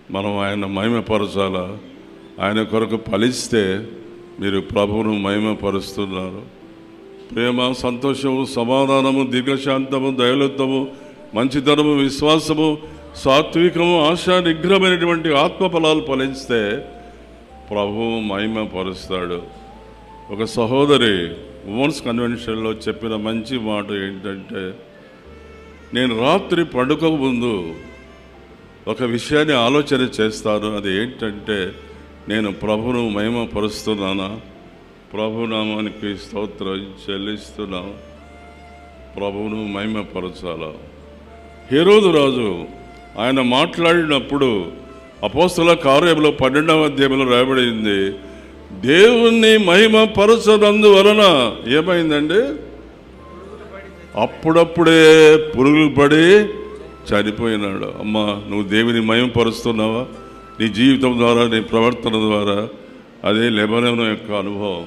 మనం ఆయన మహిమపరచాలా. ఆయన కొరకు ఫలిస్తే మీరు ప్రభువును మహిమపరుస్తున్నారు. ప్రేమ, సంతోషము, సమాధానము, దీర్ఘశాంతము, దయాళుత్వము, మంచితనము, విశ్వాసము, సాత్వికము, ఆశా నిగ్రహమైనటువంటి ఆత్మఫలాలు ఫలిస్తే ప్రభువు మహిమపరుస్తాడు. ఒక సహోదరి ఉమెన్స్ కన్వెన్షన్లో చెప్పిన మంచి మాట ఏంటంటే, నేను రాత్రి పడుకోక ముందు ఒక విషయాన్ని ఆలోచన చేస్తాను. అది ఏంటంటే, నేను ప్రభువును మహిమపరుస్తున్నానా, ప్రభునామానికి స్తోత్రం చెల్లిస్తున్నాను, ప్రభువును మహిమపరచాలా. హేరోదు రాజు ఆయన మాట్లాడినప్పుడు అపోస్తల కార్యములో 12వ అధ్యాయంలో రాయబడింది, దేవుణ్ణి మహిమపరచనందువలన ఏమైందండి, అప్పుడప్పుడే పురుగులు పడి చనిపోయినాడు. అమ్మా, నువ్వు దేవుని మహిమపరుస్తున్నావా? నీ జీవితం ద్వారా, నీ ప్రవర్తన ద్వారా. అదే లెబనోను యొక్క అనుభవం.